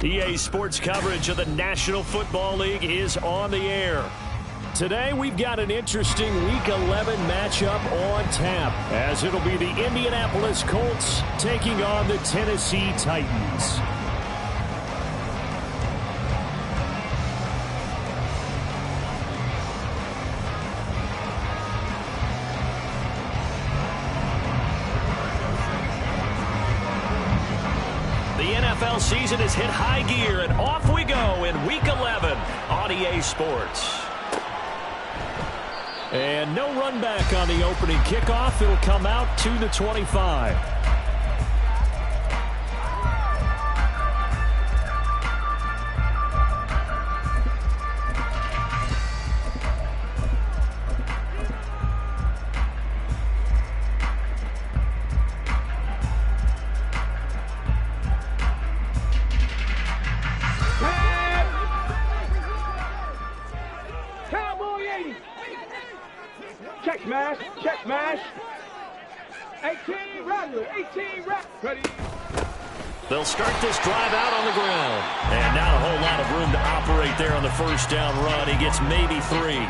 EA Sports coverage of the National Football League is on the air. Today, we've got an interesting Week 11 matchup on tap, as it'll be the Indianapolis Colts taking on the Tennessee Titans. The NFL season has hit high gear, and off we go in Week 11 on EA Sports. And no run back on the opening kickoff. It'll come out to the 25. Check smash, check smash. 18 Rattler, 18 ready. They'll start this drive out on the ground. And not a whole lot of room to operate there on the first down run. He gets maybe 3.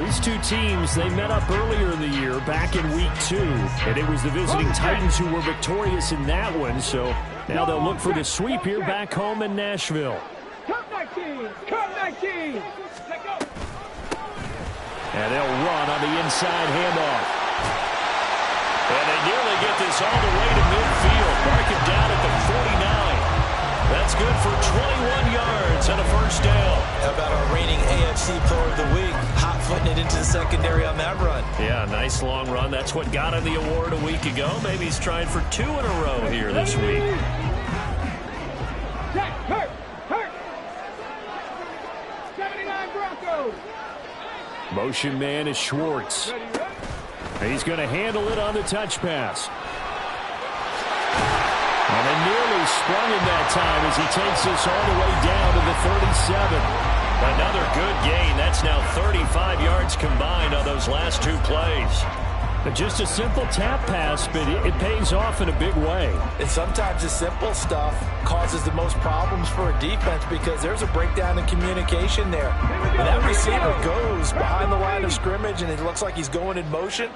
These two teams, they met up earlier in the year, back in Week 2. And it was the visiting Titans who were victorious in that one. So now they'll look for the sweep here back home in Nashville. Come 19, come 19. Let go. And they'll run on the inside handoff. And they nearly get this all the way to midfield. Mark it down at the 49. That's good for 21 yards and a first down. How about our reigning AFC Player of the Week, hot-footing it into the secondary on that run? Yeah, nice long run. That's what got him the award a week ago. Maybe he's trying for 2 in a row here this week. Hurt. 79 Broncos. Motion man is Schwartz. He's going to handle it on the touch pass. And they nearly sprung him that time as he takes this all the way down to the 37. Another good gain. That's now 35 yards combined on those last 2 plays. Just a simple tap pass, but it pays off in a big way. And sometimes the simple stuff causes the most problems for a defense because there's a breakdown in communication there. When that receiver goes behind the line of scrimmage and it looks like he's going in motion,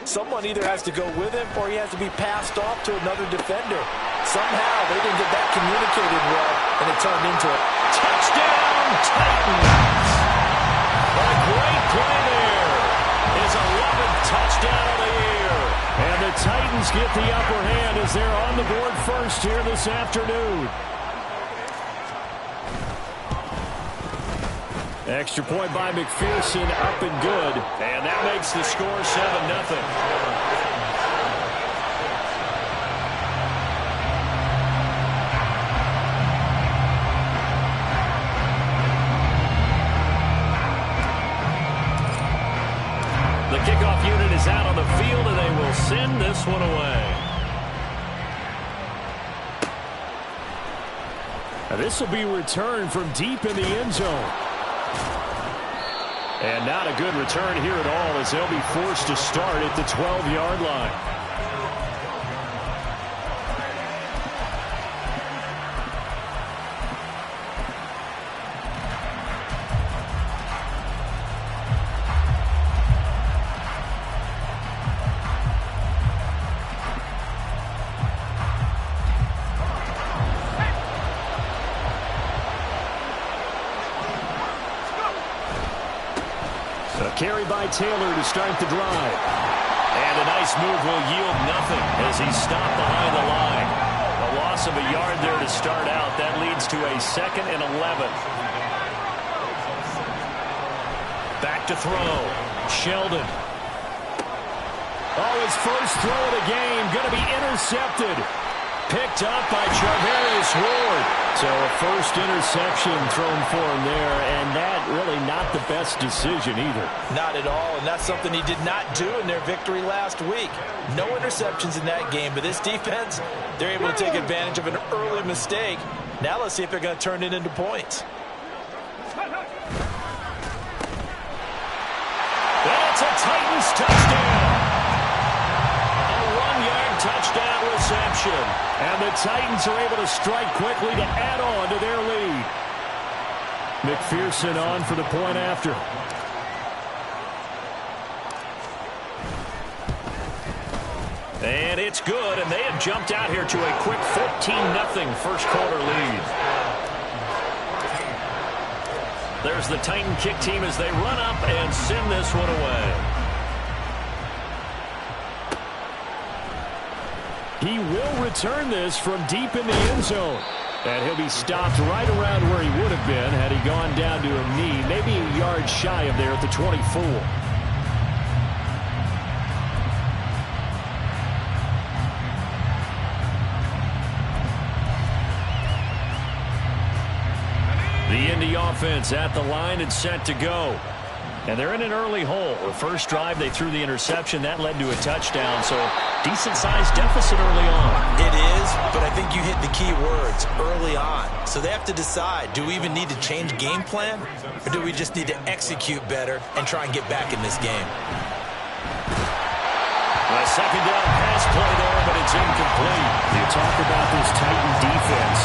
someone either has to go with him or he has to be passed off to another defender. Somehow they didn't get that communicated well, and it turned into a touchdown Titans. What a great play there. His 11th touchdown of the year. And the Titans get the upper hand as they're on the board first here this afternoon. Extra point by McPherson, up and good. And that makes the score 7-0. The kickoff unit is out on the field, and they will send this one away. Now this will be returned from deep in the end zone. And not a good return here at all as they'll be forced to start at the 12-yard line. A carry by Taylor to start the drive. And a nice move will yield nothing as he's stopped behind the line. A loss of a yard there to start out. That leads to a 2nd and 11. Back to throw. Sheldon. Oh, his first throw of the game going to be intercepted. Picked up by Charvarius Ward. So a first interception thrown for him there, and that really not the best decision either. Not at all, and that's something he did not do in their victory last week. No interceptions in that game, but this defense, they're able to take advantage of an early mistake. Now let's see if they're going to turn it into points. That's a Titans touchdown. A 1-yard touchdown reception. And the Titans are able to strike quickly to add on to their lead. McPherson on for the point after. And it's good, and they have jumped out here to a quick 14-0 first quarter lead. There's the Titan kick team as they run up and send this one away. He will return this from deep in the end zone. And he'll be stopped right around where he would have been had he gone down to a knee, maybe a yard shy of there at the 24. The Indy offense at the line and set to go. And they're in an early hole. The first drive, they threw the interception. That led to a touchdown, so decent-sized deficit early on. It is, but I think you hit the key words, early on. So they have to decide, do we even need to change game plan, or do we just need to execute better and try and get back in this game? A second down pass play there, but it's incomplete. You talk about this Titan defense.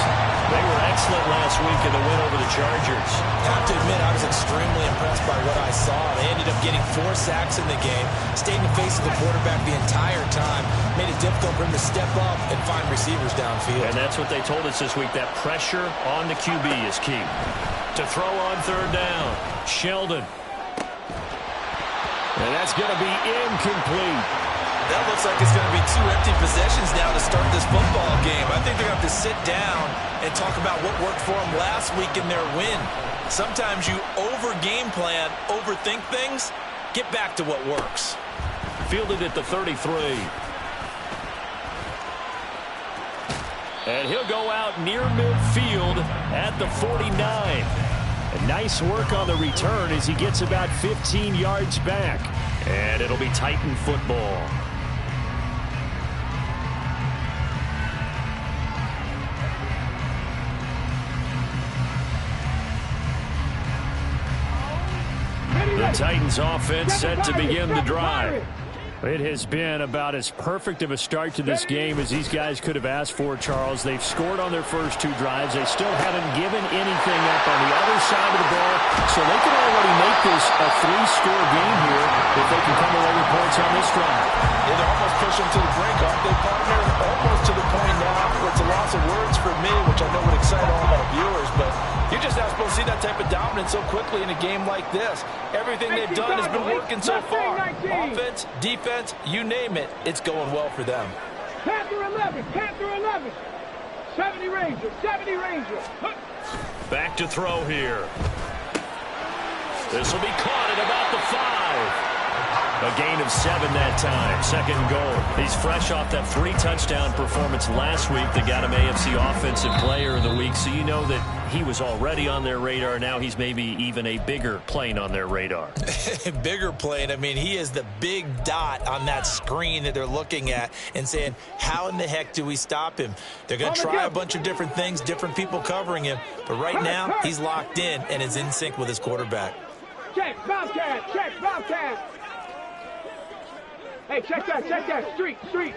They were excellent last week in the win over the Chargers. I have to admit, I was extremely impressed by what I saw. They ended up getting 4 sacks in the game, stayed in the face of the quarterback the entire time, made it difficult for him to step up and find receivers downfield. And that's what they told us this week, that pressure on the QB is key. To throw on third down, Sheldon. And that's going to be incomplete. That looks like it's going to be 2 empty possessions now to start this football game. I think they're going to have to sit down and talk about what worked for them last week in their win. Sometimes you over-game plan, overthink things, get back to what works. Fielded at the 33. And he'll go out near midfield at the 49. And nice work on the return as he gets about 15 yards back. And it'll be Titan football. The Titans offense set to begin the drive. It has been about as perfect of a start to this game as these guys could have asked for, Charles. They've scored on their first 2 drives. They still haven't given anything up on the other side of the ball, so they can already make this a 3-score game here if they can come away with points on this drive. Yeah, they're almost pushing to the brink, aren't they, partner? Almost to the point now where it's a loss of words for me, which I know would excite all of our viewers, but you're just not supposed to see that type of dominance so quickly in a game like this. Everything they've done has been working so far. Offense, defense, you name it, it's going well for them. Panther 11, Panther 11. 70 Ranger, 70 Ranger. Back to throw here. This will be caught at about the 5. A gain of 7 that time. Second and goal. He's fresh off that 3-touchdown performance last week that got him AFC Offensive Player of the Week. So you know that he was already on their radar. Now he's maybe even a bigger plane on their radar. Bigger plane. I mean, he is the big dot on that screen that they're looking at and saying, how in the heck do we stop him? They're going to try a bunch of different things, different people covering him. But right now, he's locked in and is in sync with his quarterback. Check, Bobcat, check, Bobcat. Hey, check that, street.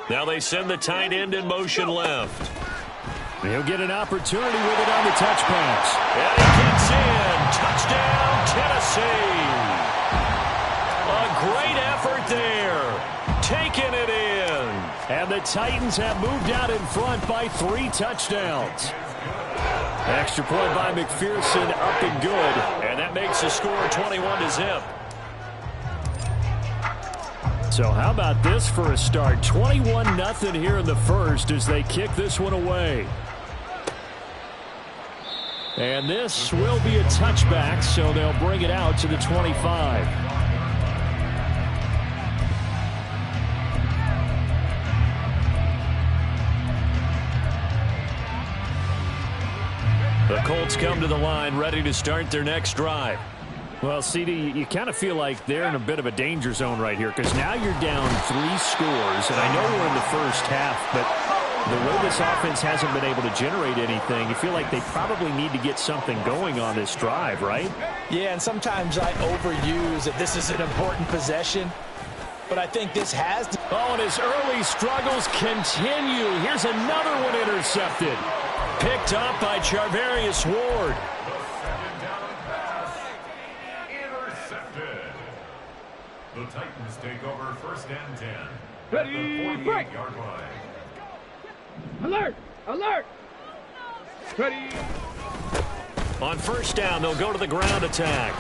Now they send the tight end in motion left. He'll get an opportunity with it on the touch pass. And he gets in. Touchdown, Tennessee. A great effort there. Taking it in. And the Titans have moved out in front by 3 touchdowns. Extra point by McPherson, up and good. And that makes the score 21-0. So how about this for a start? 21-0 here in the first as they kick this one away. And this will be a touchback, so they'll bring it out to the 25. The Colts come to the line, ready to start their next drive. Well, CD, you kind of feel like they're in a bit of a danger zone right here because now you're down 3 scores, and I know we're in the first half, but the way this offense hasn't been able to generate anything, you feel like they probably need to get something going on this drive, right? Yeah, and sometimes I overuse that this is an important possession, but I think this has to... Oh, and his early struggles continue. Here's another one intercepted. Picked up by Charvarius Ward. Intercepted. The Titans take over 1st and 10. Ready, break. Yard line. Alert! Alert! Ready. On 1st down, they'll go to the ground attack.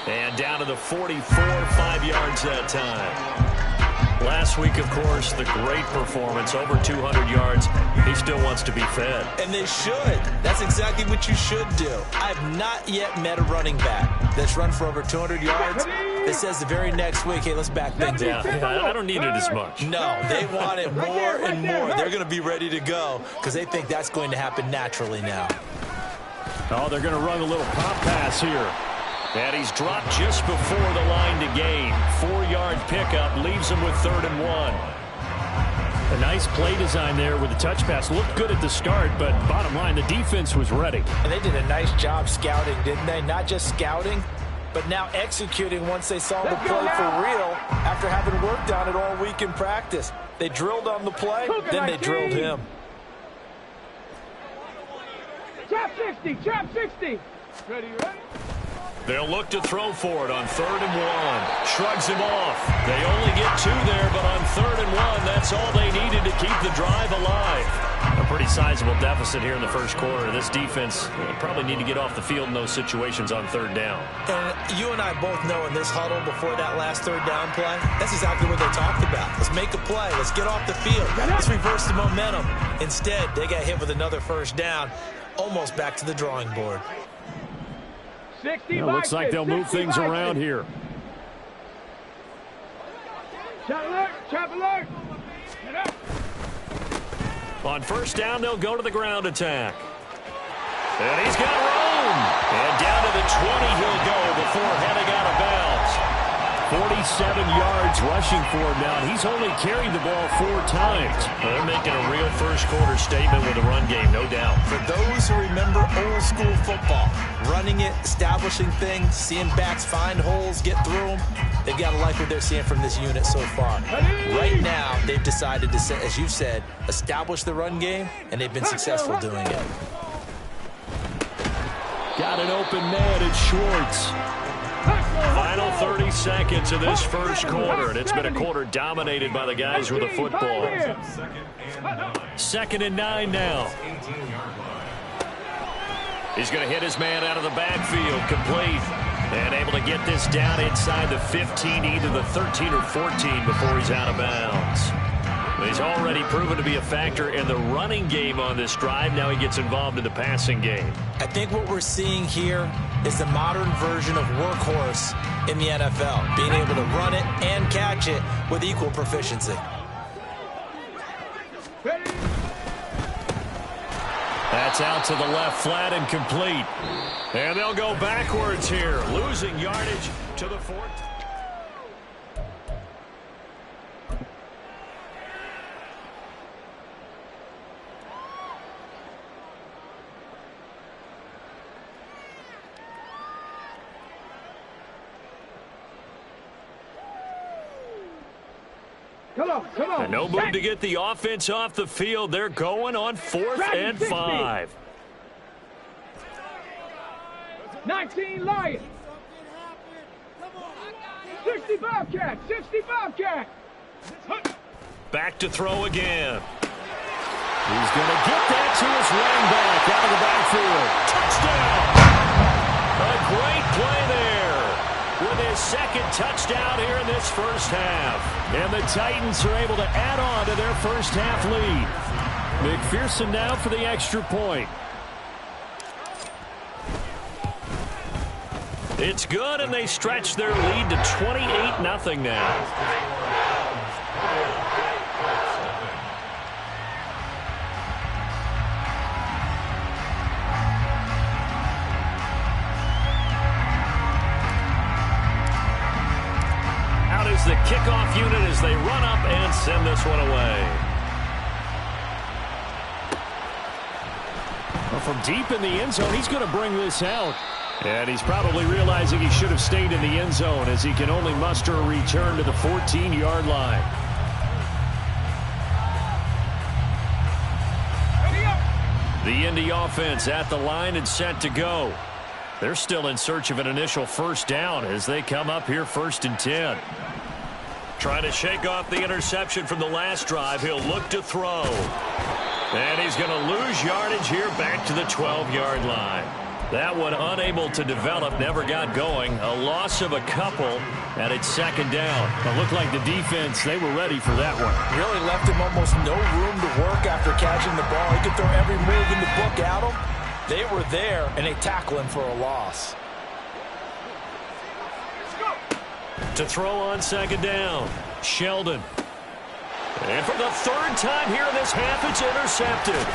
And down to the 44, 5 yards that time. Last week, of course, the great performance, over 200 yards. He still wants to be fed. And they should. That's exactly what you should do. I've not yet met a running back that's run for over 200 yards that says the very next week, hey, let's back things up. Yeah, I don't need it as much. No, they want it more and more. They're going to be ready to go because they think that's going to happen naturally now. Oh, they're going to run a little pop pass here. And he's dropped just before the line to gain. 4-yard pickup leaves him with 3rd and 1. A nice play design there with the touch pass. Looked good at the start, but bottom line, the defense was ready. And they did a nice job scouting, didn't they? Not just scouting, but now executing once they saw the play for real after having worked on it all week in practice. They drilled on the play, then they drilled him. Trap 60! Trap 60! Ready, ready? They'll look to throw for it on 3rd and 1. Shrugs him off. They only get 2 there, but on 3rd and 1, that's all they needed to keep the drive alive. A pretty sizable deficit here in the first quarter. This defense probably need to get off the field in those situations on 3rd down. And you and I both know in this huddle before that last 3rd down play, that's exactly what they talked about. Let's make a play. Let's get off the field. Let's reverse the momentum. Instead, they got hit with another 1st down, almost back to the drawing board. It looks like they'll move things around here. Trap alert! Trap alert! Get up! On 1st down, they'll go to the ground attack. And he's got room. And down to the 20 he'll go before heading out of bounds. 47 yards rushing for him now. He's only carried the ball 4 times. They're making a real first quarter statement with the run game, no doubt. For those who remember old school football, running it, establishing things, seeing backs find holes, get through them, they've got to like what they're seeing from this unit so far. Right now, they've decided to, as you said, establish the run game, and they've been successful doing it. Got an open man, it's Schwartz. Final 30 seconds of this first quarter, and it's been a quarter dominated by the guys with the football. 2nd and 9 now. He's going to hit his man out of the backfield, complete, and able to get this down inside the 15, either the 13 or 14 before he's out of bounds. He's already proven to be a factor in the running game on this drive. Now he gets involved in the passing game. I think what we're seeing here is the modern version of workhorse in the NFL, being able to run it and catch it with equal proficiency. That's out to the left, flat and complete. And they'll go backwards here, losing yardage to the 4th. Come on. And no move to get the offense off the field. They're going on 4th and 5. 19 Lions. 60 Bobcat. 60 Bobcat. Back to throw again. He's going to get that to his running back out of the backfield. Touchdown. A great play there with his 2nd touchdown here in this first half. And the Titans are able to add on to their first half lead. McPherson now for the extra point. It's good, and they stretch their lead to 28-0 now. The kickoff unit as they run up and send this one away. Well, from deep in the end zone, he's going to bring this out. And he's probably realizing he should have stayed in the end zone as he can only muster a return to the 14-yard line. The Indy offense at the line and set to go. They're still in search of an initial first down as they come up here 1st and 10. Trying to shake off the interception from the last drive. He'll look to throw. And he's going to lose yardage here back to the 12-yard line. That one unable to develop, never got going. A loss of a couple, and it's 2nd down. It looked like the defense, they were ready for that one. Really left him almost no room to work after catching the ball. He could throw every move in the book at him. They were there, and they tackle him for a loss. To throw on 2nd down, Sheldon. And for the 3rd time here in this half, it's intercepted.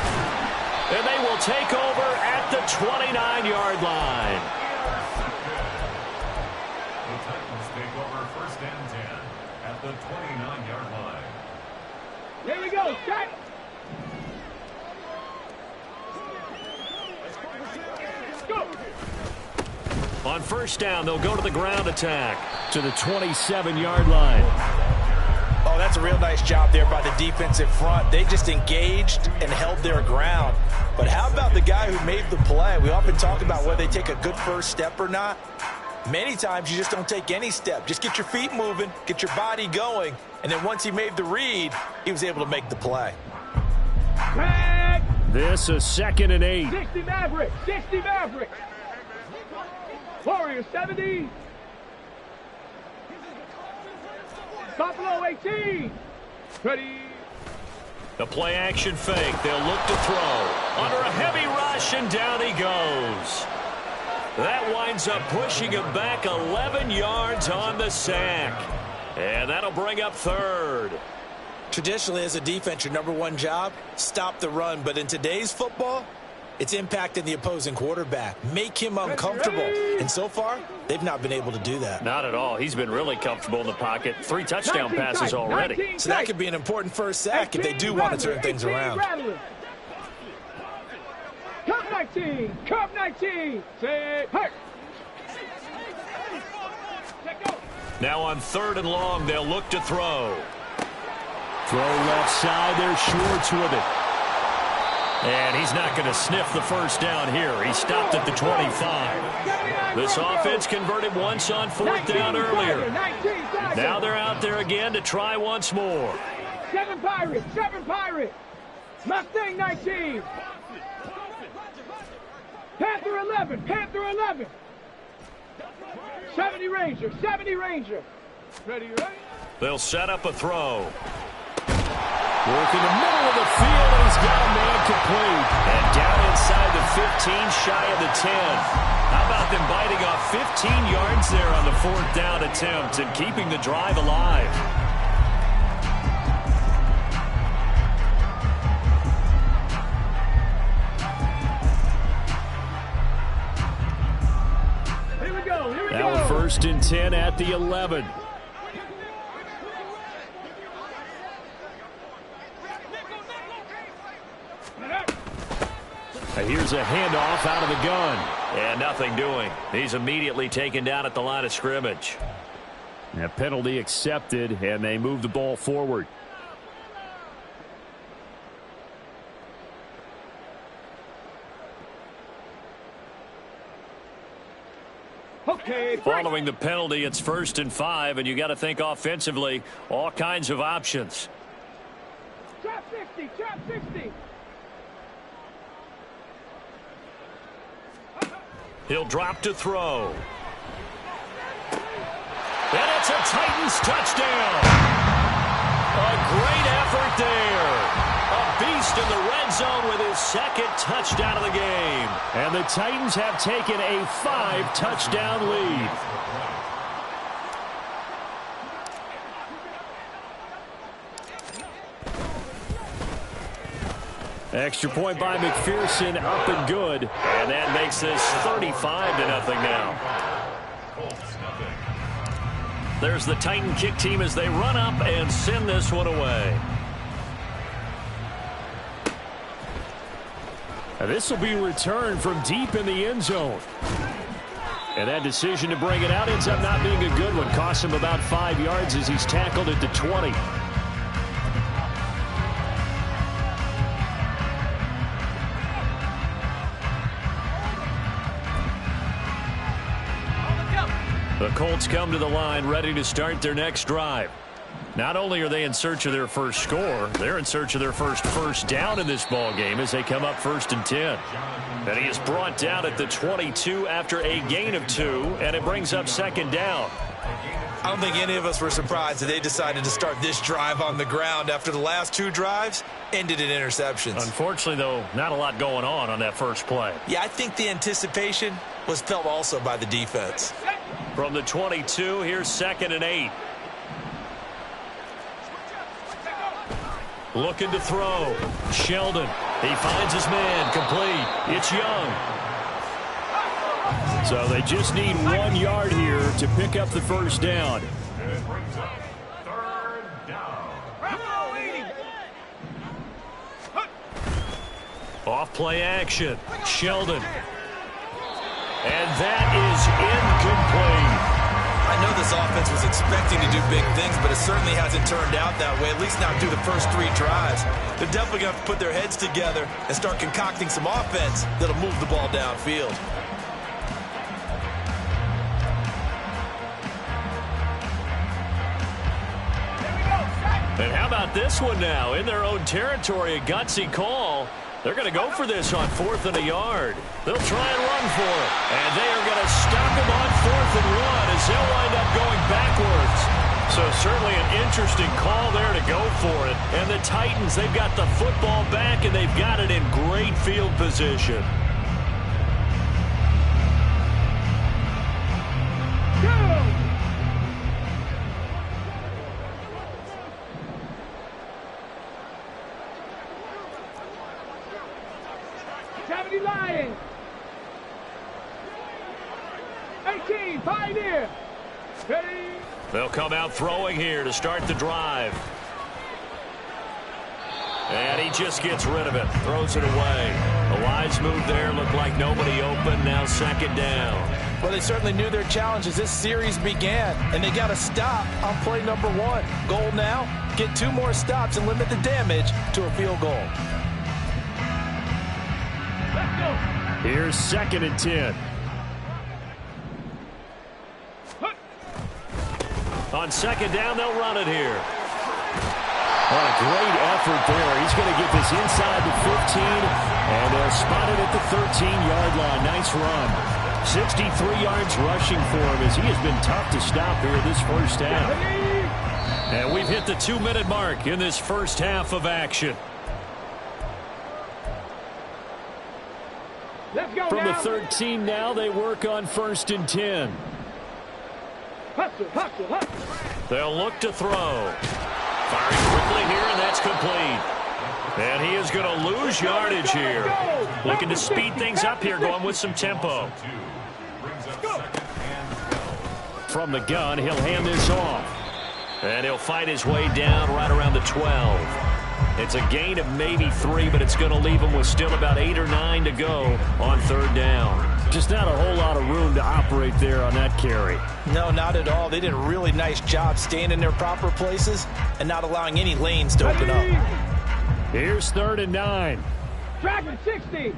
And they will take over at the 29-yard line. The Titans take over 1st and 10 at the 29-yard line. Here we go. Set. Go. On 1st down, they'll go to the ground attack to the 27-yard line. Oh, that's a real nice job there by the defensive front. They just engaged and held their ground. But how about the guy who made the play? We often talk about whether they take a good first step or not. Many times you just don't take any step. Just get your feet moving, get your body going, and then once he made the read, he was able to make the play. Back. This is 2nd and 8. 60 Maverick. 60 Maverick. Warriors 70. Buffalo 18. Ready. The play action fake. They'll look to throw. Under a heavy rush, and down he goes. That winds up pushing him back 11 yards on the sack. And that'll bring up 3rd. Traditionally, as a defense, your #1 job, stop the run. But in today's football, it's impacting the opposing quarterback. Make him uncomfortable. And so far, they've not been able to do that. Not at all. He's been really comfortable in the pocket. 3 touchdown passes already. So that could be an important first sack if they do want to turn things around. Cup 19. Cup 19. Say, hurt. Now on 3rd and long, they'll look to throw. Throw left side. There's Schwartz with it. And he's not going to sniff the first down here. He stopped at the 25. This offense converted once on 4th down earlier. Now they're out there again to try once more. 7 Pirates. 7 Pirates. Mustang 19. Panther 11. Panther 11. 70 Ranger. 70 Ranger. Ready, right? They'll set up a throw. Work in the middle of the field, and he's got a man complete. And down inside the 15, shy of the 10. How about them biting off 15 yards there on the 4th down attempt and keeping the drive alive? Here we go. Here we go. Now 1st and 10 at the 11. Here's a handoff out of the gun. And nothing doing. He's immediately taken down at the line of scrimmage. A penalty accepted, and they move the ball forward. Okay. Following the penalty, it's 1st and 5, and you got to think offensively, all kinds of options. Trap 60. Trap 60. He'll drop to throw. And it's a Titans touchdown. A great effort there. A beast in the red zone with his 2nd touchdown of the game. And the Titans have taken a 5-touchdown lead. Extra point by McPherson, up and good. And that makes this 35-0 now. There's the Titan kick team as they run up and send this one away. And this will be returned from deep in the end zone. And that decision to bring it out ends up not being a good one. Costs him about 5 yards as he's tackled at the 20. The Colts come to the line ready to start their next drive. Not only are they in search of their first score, they're in search of their first down in this ball game as they come up 1st and 10. And he is brought down at the 22 after a gain of 2, and it brings up 2nd down. I don't think any of us were surprised that they decided to start this drive on the ground after the last 2 drives ended in interceptions. Unfortunately, though, not a lot going on that first play. Yeah, I think the anticipation was felt also by the defense. From the 22, here's 2nd and 8. Looking to throw. Sheldon. He finds his man. Complete. It's Young. So they just need 1 yard here to pick up the first down. And it brings up 3rd down. Off play action. Sheldon. And that is incomplete. I know this offense was expecting to do big things, but it certainly hasn't turned out that way, at least not through the first 3 drives. They're definitely going to have to put their heads together and start concocting some offense that'll move the ball downfield. And how about this one now? In their own territory, a gutsy call. They're going to go for this on 4th and a yard. They'll try and run for it. And they are going to stop him on 4th and 1 as they'll wind up going backwards. So certainly an interesting call there to go for it. And the Titans, they've got the football back, and they've got it in great field position. Lions. 18, Pioneer. Ready. They'll come out throwing here to start the drive. And he just gets rid of it. Throws it away. A wise move there. Looked like nobody open. Now 2nd down. Well, they certainly knew their challenge as this series began, and they got to stop on play number 1. Goal now, get 2 more stops and limit the damage to a field goal. Here's 2nd and 10. On 2nd down, they'll run it here. What a great effort there. He's going to get this inside the 15, and they'll spot it at the 13-yard line. Nice run. 63 yards rushing for him as he has been tough to stop here this first half. And we've hit the 2-minute mark in this first half of action. From the 13 now, they work on 1st and 10. Hustle, hustle, hustle. They'll look to throw. Firing quickly here, and that's complete. And he is going to lose yardage here. Looking to speed things up here, going with some tempo. From the gun, he'll hand this off. And he'll fight his way down right around the 12. It's a gain of maybe 3, but it's going to leave him with still about 8 or 9 to go on 3rd down. Just not a whole lot of room to operate there on that carry. No, not at all. They did a really nice job staying in their proper places and not allowing any lanes to open up. Here's 3rd and 9. Tracking 60.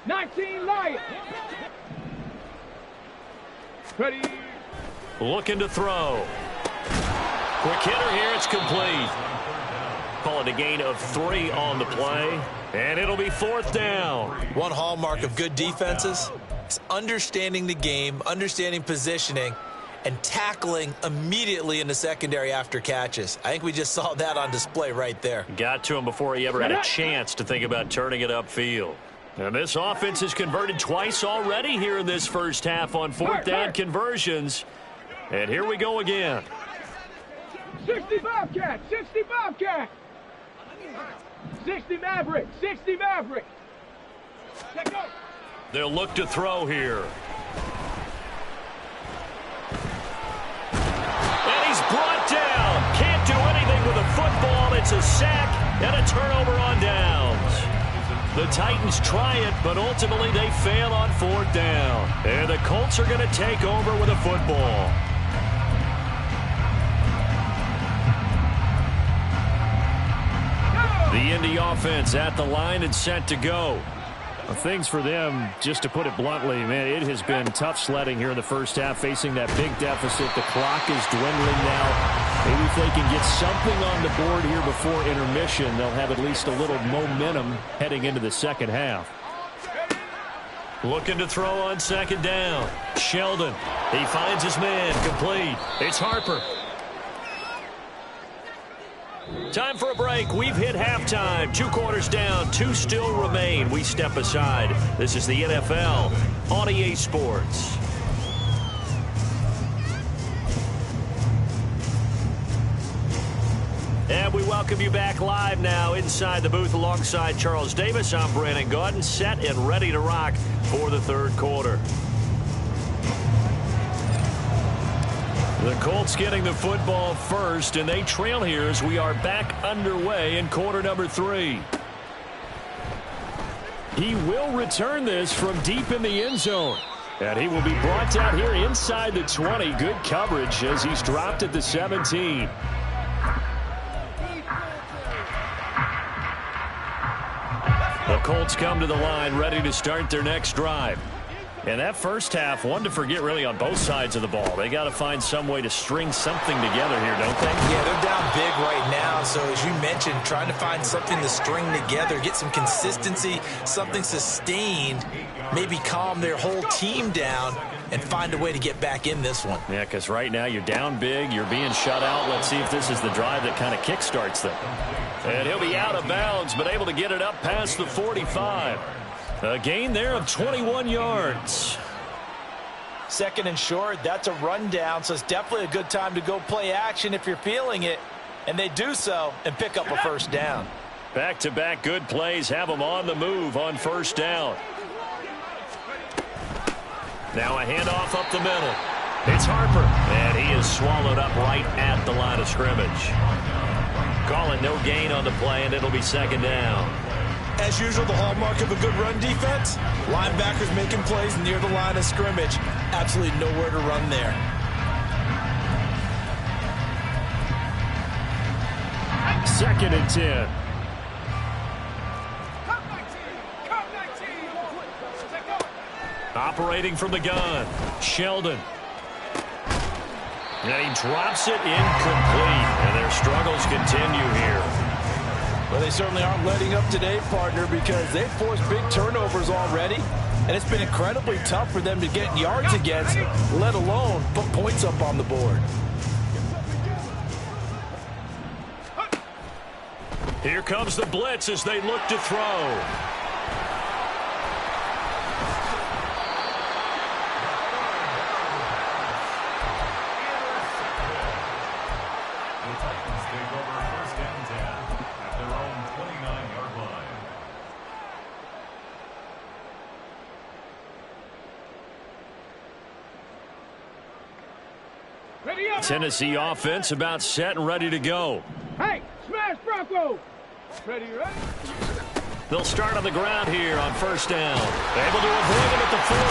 19 Lions. Ready. Looking to throw. Quick hitter here. It's complete. Call it a gain of 3 on the play. And it'll be 4th down. One hallmark of good defenses is understanding the game, understanding positioning, and tackling immediately in the secondary after catches. I think we just saw that on display right there. Got to him before he ever had a chance to think about turning it upfield. And this offense has converted twice already here in this first half on 4th down conversions. And here we go again. 60 Bobcat, 60 Bobcat. 60 Maverick, 60 Maverick. They'll look to throw here. And he's brought down. Can't do anything with a football. It's a sack and a turnover on downs. The Titans try it, but ultimately they fail on 4th down. And the Colts are going to take over with a football. The Indy offense at the line and set to go. Things for them, just to put it bluntly, man, it has been tough sledding here in the first half, facing that big deficit. The clock is dwindling now. Maybe if they can get something on the board here before intermission, they'll have at least a little momentum heading into the second half. Looking to throw on second down. Sheldon. He finds his man. Complete. It's Harper. Time for a break. We've hit halftime. 2 quarters down. 2 still remain. We step aside. This is the NFL on EA Sports. And we welcome you back live now inside the booth alongside Charles Davis. I'm Brandon Gaudin, set and ready to rock for the third quarter. The Colts getting the football first, and they trail here as we are back underway in quarter number 3. He will return this from deep in the end zone. And he will be brought down here inside the 20. Good coverage as he's dropped at the 17. The Colts come to the line ready to start their next drive. And that first half, one to forget really on both sides of the ball. They got to find some way to string something together here, don't they? Yeah, they're down big right now. So as you mentioned, trying to find something to string together, get some consistency, something sustained, maybe calm their whole team down and find a way to get back in this one. Yeah, because right now you're down big, you're being shut out. Let's see if this is the drive that kind of kickstarts them. And he'll be out of bounds, but able to get it up past the 45. A gain there of 21 yards. Second and short, that's a rundown, so it's definitely a good time to go play action if you're feeling it. And they do so and pick up a first down. Back-to-back good plays have them on the move on first down. Now a handoff up the middle. It's Harper, and he is swallowed up right at the line of scrimmage. Calling no gain on the play, and it'll be second down. As usual, the hallmark of a good run defense, linebackers making plays near the line of scrimmage. Absolutely nowhere to run there. Second and 10. Operating from the gun, Sheldon. And he drops it incomplete, and their struggles continue here. Well, they certainly aren't letting up today, partner, because they've forced big turnovers already, and it's been incredibly tough for them to get yards against, let alone put points up on the board. Here comes the blitz as they look to throw. Tennessee offense about set and ready to go. Hey, smash Bronco! Ready, ready? They'll start on the ground here on first down. Able to avoid him at the 40.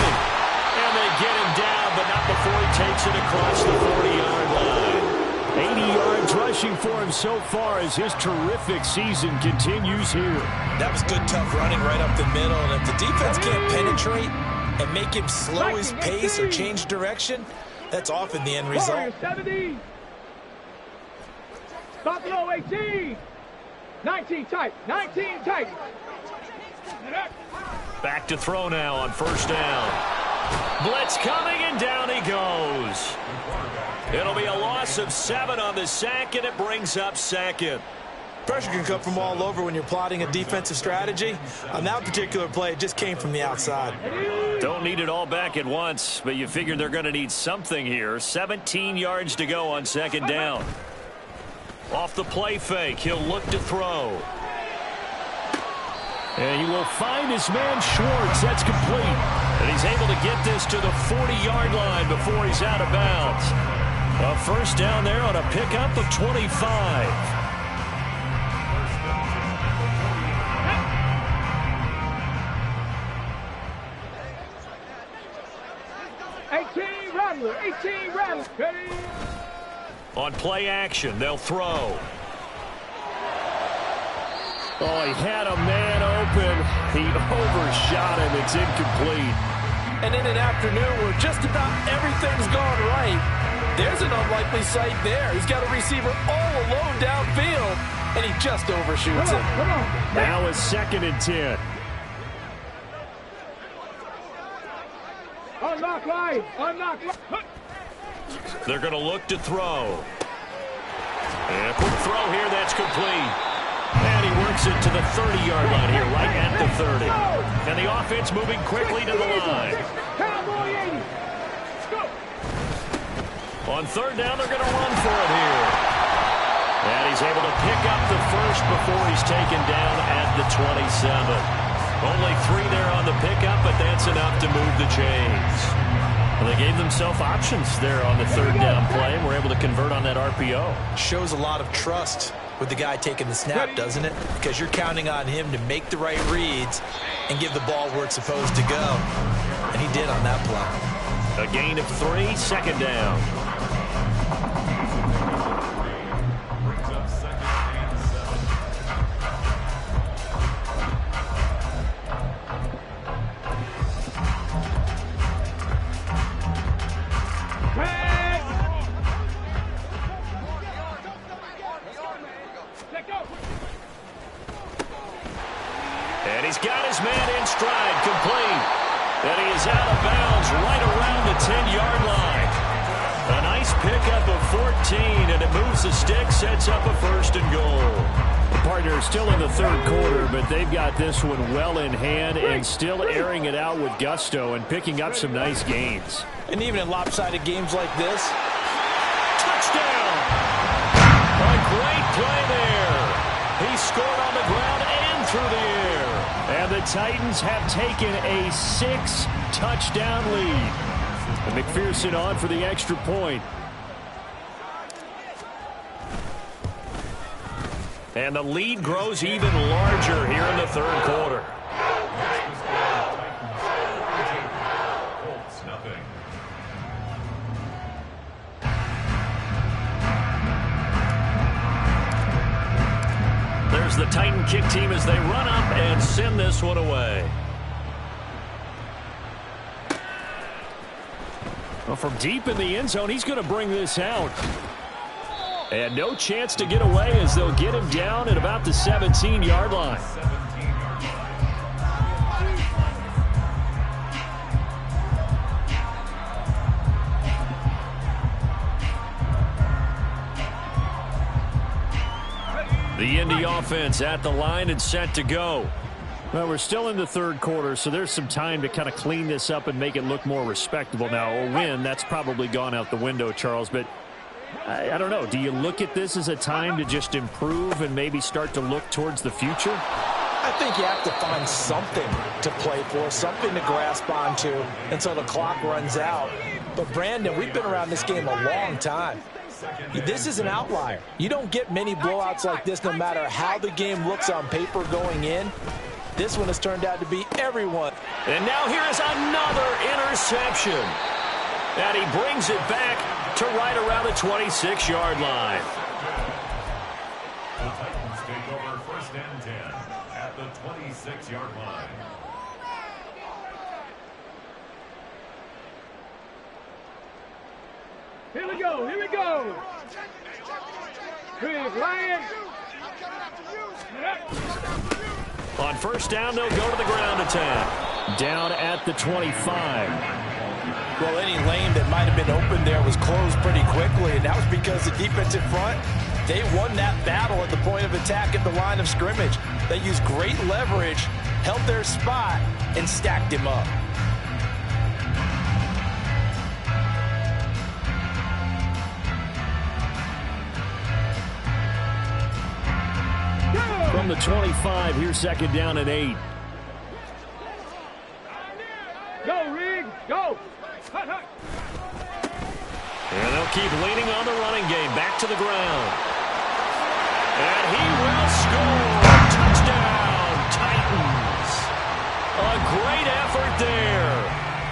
And they get him down, but not before he takes it across the 40-yard line. 80 yards rushing for him so far as his terrific season continues here. That was good, tough running right up the middle. And if the defense can't penetrate and make him slow his pace or change direction, that's often the end result. 70. Buffalo 18. 19 tight. 19 tight. Back to throw now on first down. Blitz coming, and down he goes. It'll be a loss of 7 on the sack, and it brings up second. Pressure can come from all over when you're plotting a defensive strategy. On that particular play, it just came from the outside. Don't need it all back at once, but you figure they're going to need something here. 17 yards to go on second down. Off the play fake, he'll look to throw. And he will find his man Schwartz. That's complete. And he's able to get this to the 40-yard line before he's out of bounds. A first down there on a pickup of 25. Ready. On play action, they'll throw. Oh, he had a man open. He overshot him. It's incomplete. And in an afternoon where just about everything's gone right, there's an unlikely sight there. He's got a receiver all alone downfield, and he just overshoots him. Now a 2nd and 10. Unlock line. Unlock line. They're going to look to throw. And a quick throw here. That's complete. And he works it to the 30-yard line here, right at the 30. And the offense moving quickly to the line. On 3rd down, they're going to run for it here. And he's able to pick up the first before he's taken down at the 27. Only 3 there on the pickup, but that's enough to move the chains. Well, they gave themselves options there on the 3rd down play, and were able to convert on that RPO. Shows a lot of trust with the guy taking the snap, doesn't it? Because you're counting on him to make the right reads and give the ball where it's supposed to go. And he did on that play. A gain of 3, 2nd down. And he's got his man in stride, complete. And he is out of bounds right around the 10-yard line. A nice pickup of 14, and it moves the stick, sets up a 1st and goal. The partner is still in the 3rd quarter, but they've got this one well in hand and still airing it out with gusto and picking up some nice gains. And even in lopsided games like this, touchdown! A great play there. He scored on the ground and through the air. And the Titans have taken a 6-touchdown lead. And McPherson on for the extra point. And the lead grows even larger here in the 3rd quarter. There's the Titan kick team as they run up and send this one away. Well, from deep in the end zone, he's going to bring this out. And no chance to get away as they'll get him down at about the 17-yard line. The Indy offense at the line and set to go. Well, we're still in the 3rd quarter, so there's some time to kind of clean this up and make it look more respectable. Now, a win, that's probably gone out the window, Charles, but I don't know. Do you look at this as a time to just improve and maybe start to look towards the future? I think you have to find something to play for, something to grasp onto until the clock runs out. But, Brandon, we've been around this game a long time. This is an outlier. You don't get many blowouts like this no matter how the game looks on paper going in. This one has turned out to be everyone. And now here is another interception. And he brings it back to right around the 26-yard line. The Titans take over 1st and 10 at the 26-yard line. Here we go. Here we go. Big Lion. On 1st down, they'll go to the ground attack. Down at the 25. Well, any lane that might have been open there was closed pretty quickly, and that was because the defensive front, they won that battle at the point of attack at the line of scrimmage. They used great leverage, held their spot, and stacked him up. From the 25, here's 2nd down and 8. Go, Rig. Go. And they'll keep leaning on the running game. Back to the ground. And he will score. Touchdown, Titans. A great effort there.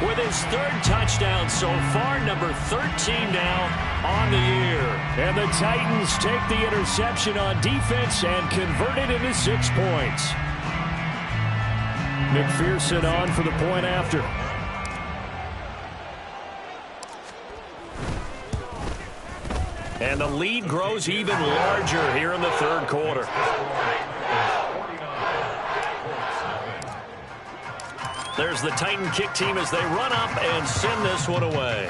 With his 3rd touchdown so far, number 13 now on the year. And the Titans take the interception on defense and convert it into 6 points. McPherson on for the point after. And the lead grows even larger here in the third quarter. There's the Titan kick team as they run up and send this one away.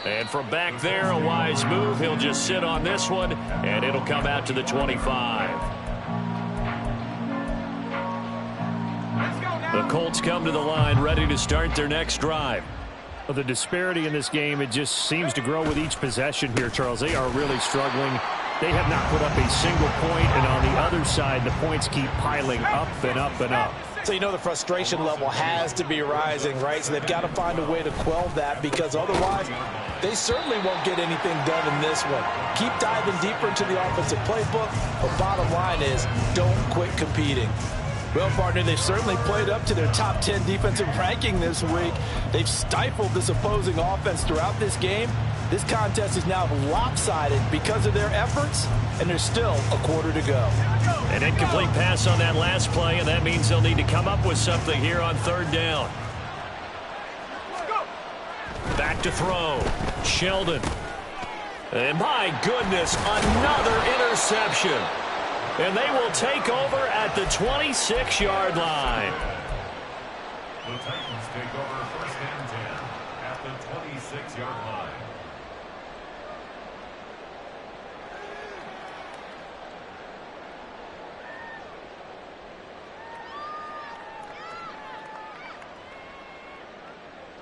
And from back there, a wise move. He'll just sit on this one, and it'll come out to the 25. The Colts come to the line, ready to start their next drive. Well, the disparity in this game, it just seems to grow with each possession here, Charles. They are really struggling. They have not put up a single point, and on the other side, the points keep piling up and up and up. So you know the frustration level has to be rising, right? So they've got to find a way to quell that, because otherwise they certainly won't get anything done in this one. Keep diving deeper into the offensive playbook, but bottom line is don't quit competing. Well, partner, they've certainly played up to their top 10 defensive ranking this week. They've stifled this opposing offense throughout this game. This contest is now lopsided because of their efforts, and there's still a quarter to go. An incomplete pass on that last play, and that means they'll need to come up with something here on third down. Back to throw. Sheldon. And my goodness, another interception. And they will take over at the 26-yard line. The Titans take over first and 10 at the 26-yard line.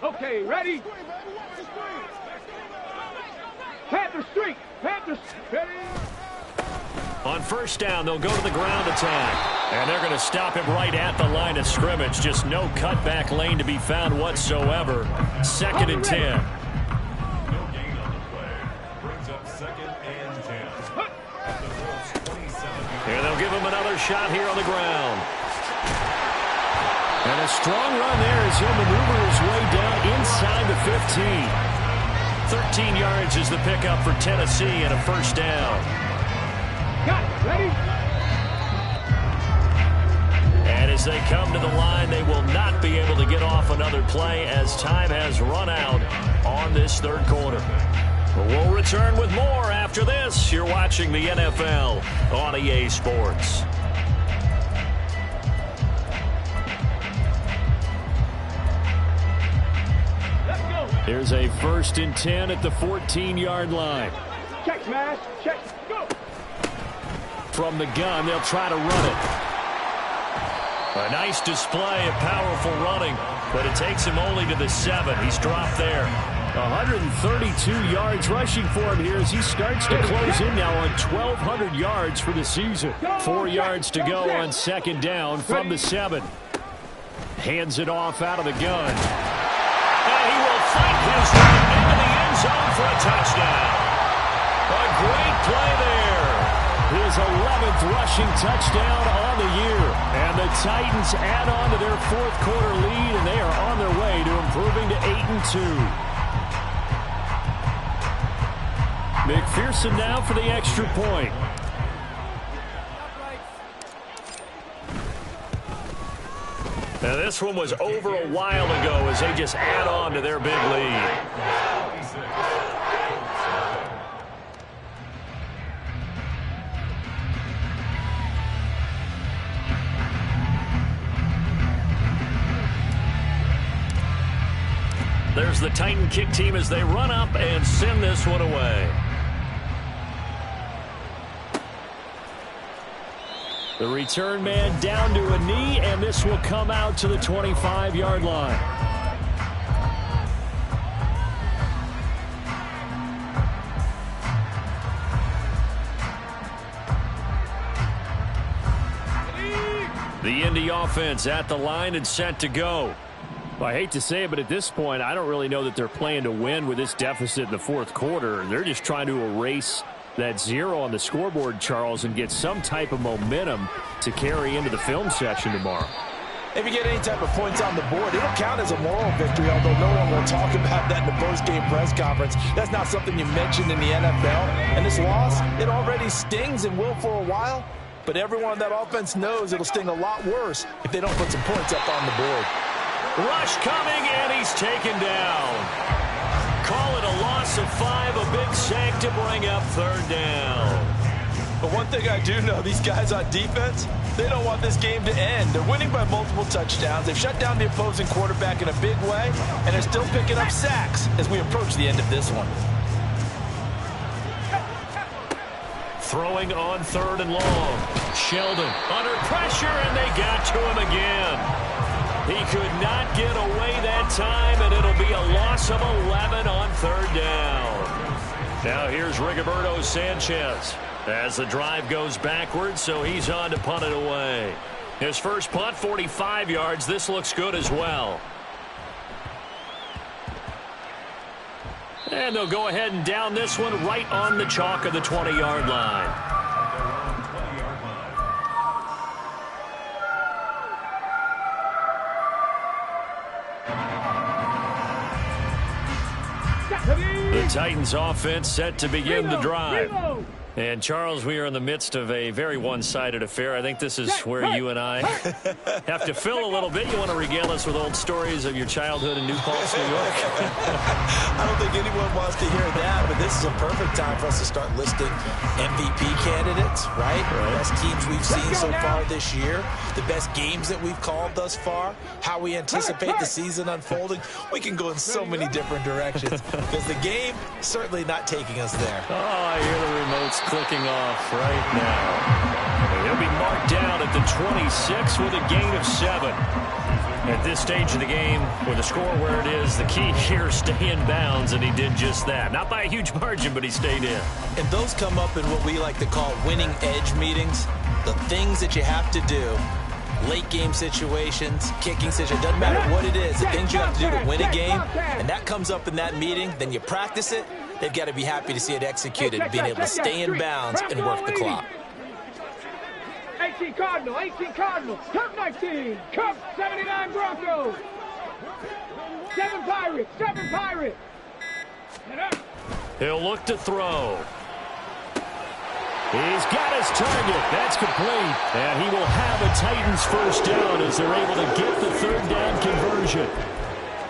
Okay, ready? Panther streak! Panther ready? On first down, they'll go to the ground attack. And they're going to stop him right at the line of scrimmage. Just no cutback lane to be found whatsoever. Second and 10. No gain on the play. Brings up second and 10. At the Colts 27. And they'll give him another shot here on the ground. And a strong run there as he'll maneuver his way down inside the 15. 13 yards is the pickup for Tennessee and a first down. Got it. Ready? And as they come to the line, they will not be able to get off another play as time has run out on this third quarter. But we'll return with more after this. You're watching the NFL on EA Sports. Here's a first and 10 at the 14-yard line. Check, smash. Check. Go. From the gun, they'll try to run it. A nice display of powerful running, but it takes him only to the 7. He's dropped there. 132 yards rushing for him here as he starts to close in now on 1,200 yards for the season. 4 yards to go on second down from the 7. Hands it off out of the gun. And he will fight his way into the end zone for a touchdown. A great play there. His 11th rushing touchdown on the year. And the Titans add on to their fourth quarter lead, and they are on their way to improving to 8-2. McPherson now for the extra point. Now this one was over a while ago as they just add on to their big lead. There's the Titan kick team as they run up and send this one away. The return man down to a knee, and this will come out to the 25-yard line. The Indy offense at the line and set to go. Well, I hate to say it, but at this point, I don't really know that they're playing to win with this deficit in the fourth quarter. They're just trying to erase that 0 on the scoreboard, Charles, and get some type of momentum to carry into the film session tomorrow. If you get any type of points on the board, it'll count as a moral victory, although no one will talk about that in the post-game press conference. That's not something you mentioned in the NFL. And this loss, it already stings and will for a while. but everyone on that offense knows it'll sting a lot worse if they don't put some points up on the board. Rush coming, and he's taken down. Call it a loss of 5, a big sack to bring up third down. But one thing I do know, these guys on defense, they don't want this game to end. They're winning by multiple touchdowns. They've shut down the opposing quarterback in a big way, and they're still picking up sacks as we approach the end of this one. Throwing on third and long. Sheldon under pressure, and they got to him again. He could not get away that time, and it'll be a loss of 11 on third down. Now here's Rigoberto Sanchez as the drive goes backwards, so he's on to punt it away. His first punt, 45 yards. This looks good as well. And they'll go ahead and down this one right on the chalk of the 20-yard line. The Titans offense set to begin the drive. And, Charles, we are in the midst of a very one-sided affair. I think this is where you and I have to fill a little bit. You want to regale us with old stories of your childhood in New Paltz, New York? I don't think anyone wants to hear that, but this is a perfect time for us to start listing MVP candidates, right? The best teams we've seen so far this year, the best games that we've called thus far, how we anticipate the season unfolding. We can go in so many different directions because the game certainly not taking us there. Oh, I hear the remotes clicking off right now. He'll be marked down at the 26 with a gain of 7. At this stage of the game, with the score where it is, the key here, stay in bounds, and he did just that. Not by a huge margin, but he stayed in. And those come up in what we like to call winning edge meetings. The things that you have to do, late game situations, kicking situations, doesn't matter what it is, the things you have to do to win a game, and that comes up in that meeting, then you practice it. They've got to be happy to see it executed, being able to stay in bounds and work the clock. 18 Cardinals, Cup 19, Cup 79 Broncos, 7 Pirates. He'll look to throw. He's got his target. That's complete. And he will have a Titans first down as they're able to get the third down conversion.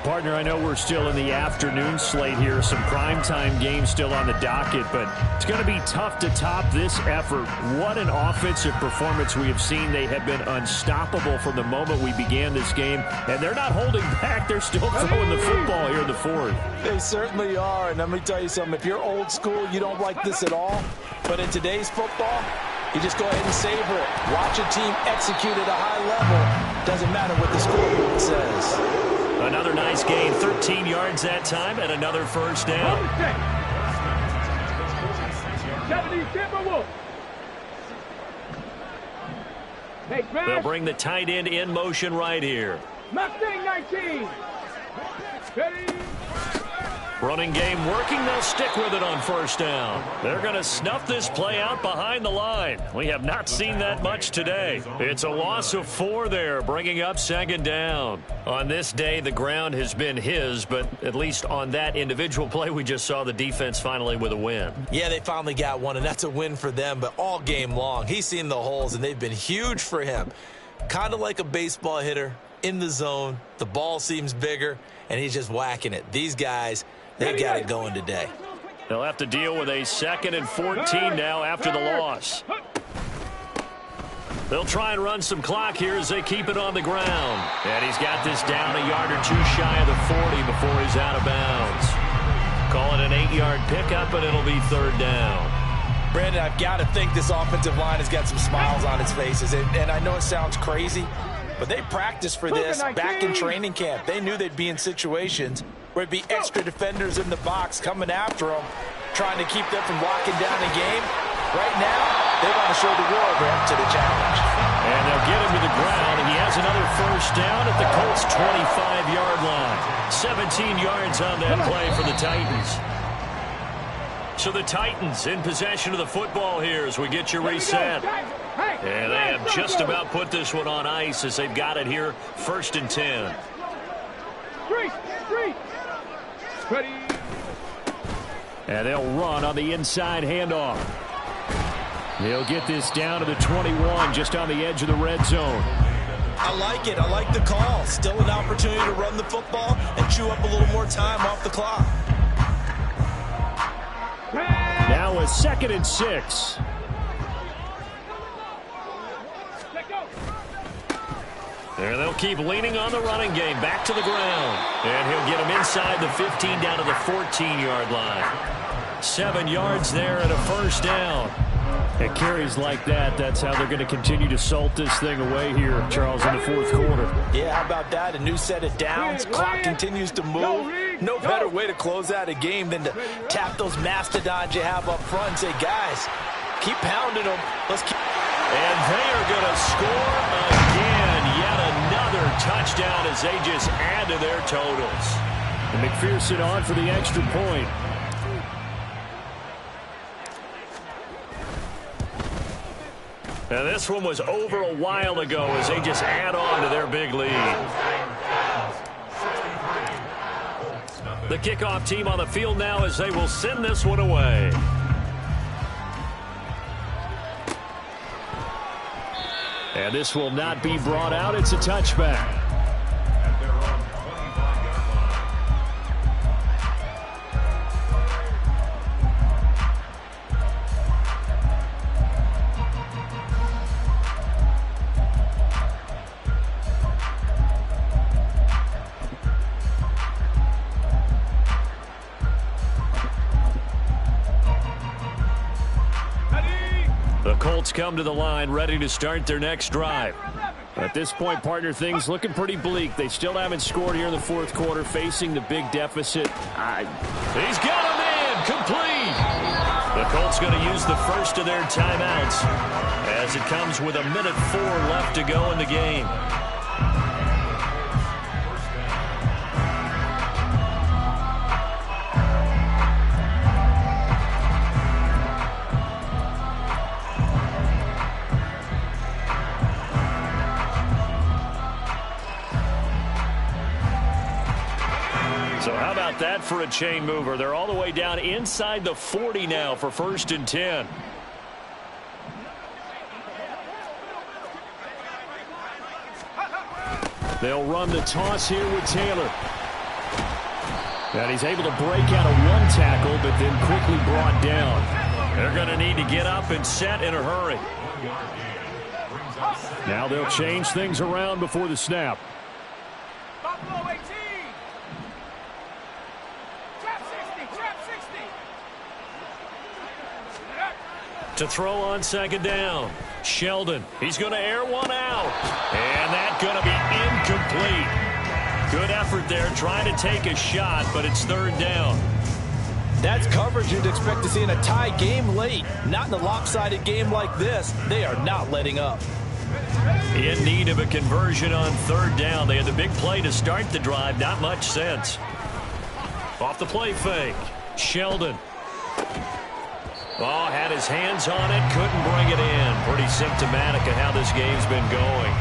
Partner, I know we're still in the afternoon slate here. Some primetime games still on the docket, but it's going to be tough to top this effort. What an offensive performance we have seen. They have been unstoppable from the moment we began this game, and they're not holding back. They're still throwing the football here in the fourth. They certainly are, and let me tell you something. If you're old school, you don't like this at all, but in today's football, you just go ahead and savor it. Watch a team execute at a high level. Doesn't matter what the scoreboard says. Another nice gain, 13 yards that time, and another first down. 70 Timberwolves. They'll bring the tight end in motion right here. Mustang 19. Ready. Running game working. They'll stick with it on first down. They're going to snuff this play out behind the line. We have not seen that much today. It's a loss of 4 there, bringing up second down. On this day, the ground has been his, but at least on that individual play, we just saw the defense finally with a win. Yeah, they finally got one, and that's a win for them, but all game long, he's seen the holes, and they've been huge for him. Kind of like a baseball hitter in the zone. The ball seems bigger, and he's just whacking it. These guys, they've got it going today. They'll have to deal with a 2nd and 14 now after the loss. They'll try and run some clock here as they keep it on the ground. And he's got this down a yard or 2 shy of the 40 before he's out of bounds. Call it an 8-yard pickup, and it'll be third down. Brandon, I've got to think this offensive line has got some smiles on its faces. And I know it sounds crazy, but they practiced for this back in training camp. They knew they'd be in situations where it'd be extra defenders in the box coming after them, trying to keep them from locking down the game. Right now, they want to show the world they're up to the challenge. And they'll get him to the ground, and he has another first down at the Colts' 25-yard line. 17 yards on that play for the Titans. So the Titans in possession of the football here as we get you reset. And they have just about put this one on ice as they've got it here, 1st and 10. Ready. And they'll run on the inside handoff. He'll get this down to the 21, just on the edge of the red zone. I like it. I like the call. Still an opportunity to run the football and chew up a little more time off the clock. Now a 2nd and 6. There they'll keep leaning on the running game. Back to the ground. And he'll get him inside the 15 down to the 14-yard line. 7 yards there and a first down. It carries like that. That's how they're going to continue to salt this thing away here, Charles, in the 4th quarter. Yeah, how about that? A new set of downs. Clock continues to move. No better way to close out a game than to tap those mastodons you have up front and say, guys, keep pounding them. Let's keep. And they are going to score again. Yet another touchdown as they just add to their totals. And McPherson on for the extra point. And this one was over a while ago as they just add on to their big lead. The kickoff team on the field now as they will send this one away. And this will not be brought out. It's a touchback. Colts come to the line ready to start their next drive. At this point, partner, things looking pretty bleak. They still haven't scored here in the 4th quarter, facing the big deficit. He's got him in, complete. The Colts going to use the first of their timeouts as it comes with 1:04 left to go in the game. That for a chain mover. They're all the way down inside the 40 now for 1st and 10. They'll run the toss here with Taylor. And he's able to break out of one tackle, but then quickly brought down. They're going to need to get up and set in a hurry. Now they'll change things around before the snap. To throw on 2nd down. Sheldon, he's going to air one out. And that's going to be incomplete. Good effort there trying to take a shot, but it's 3rd down. That's coverage you'd expect to see in a tie game late. Not in a lopsided game like this. They are not letting up. In need of a conversion on 3rd down. They had the big play to start the drive. Not much sense. Off the play fake. Sheldon. Oh, had his hands on it, couldn't bring it in. Pretty symptomatic of how this game's been going.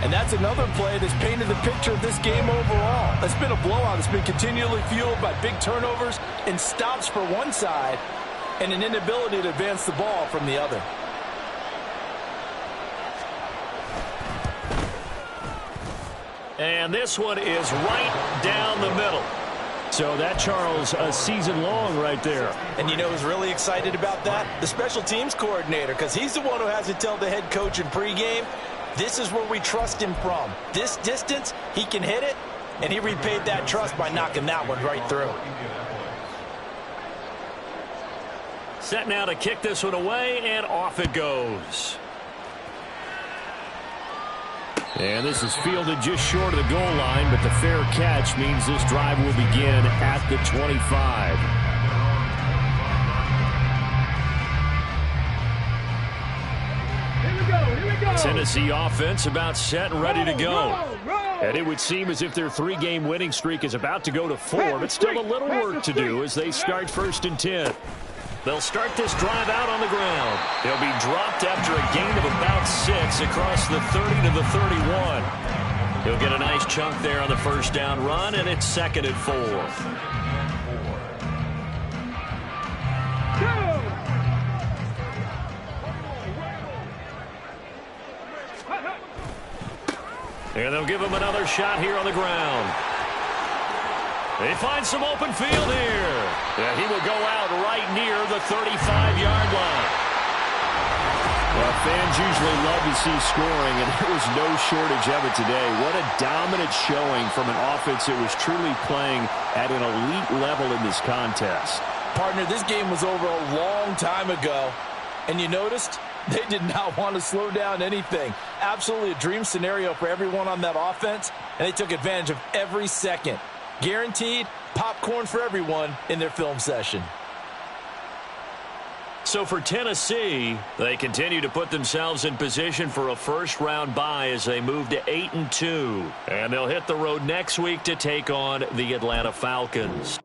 And that's another play that's painted the picture of this game overall. It's been a blowout. It's been continually fueled by big turnovers and stops for one side and an inability to advance the ball from the other. And this one is right down the middle. So that, Charles, a season long right there. And you know who's really excited about that? The special teams coordinator, because he's the one who has to tell the head coach in pregame, this is where we trust him from. This distance, he can hit it, and he repaid that trust by knocking that one right through. Set now to kick this one away, and off it goes. And this is fielded just short of the goal line, but the fair catch means this drive will begin at the 25. Here we go. Tennessee offense about set and ready to go. And it would seem as if their 3-game winning streak is about to go to 4, but still a little work to do as they start 1st and 10. They'll start this drive out on the ground. They'll be dropped after a gain of about 6 across the 30 to the 31. He'll get a nice chunk there on the 1st down run, and it's 2nd and 4. And they'll give him another shot here on the ground. They find some open field here. Yeah, he will go out right near the 35-yard line. Well, fans usually love to see scoring, and there was no shortage of it today. What a dominant showing from an offense that was truly playing at an elite level in this contest. Partner, this game was over a long time ago, and you noticed they did not want to slow down anything. Absolutely a dream scenario for everyone on that offense, and they took advantage of every second. Guaranteed popcorn for everyone in their film session. So for Tennessee, they continue to put themselves in position for a first-round bye as they move to 8-2. And they'll hit the road next week to take on the Atlanta Falcons.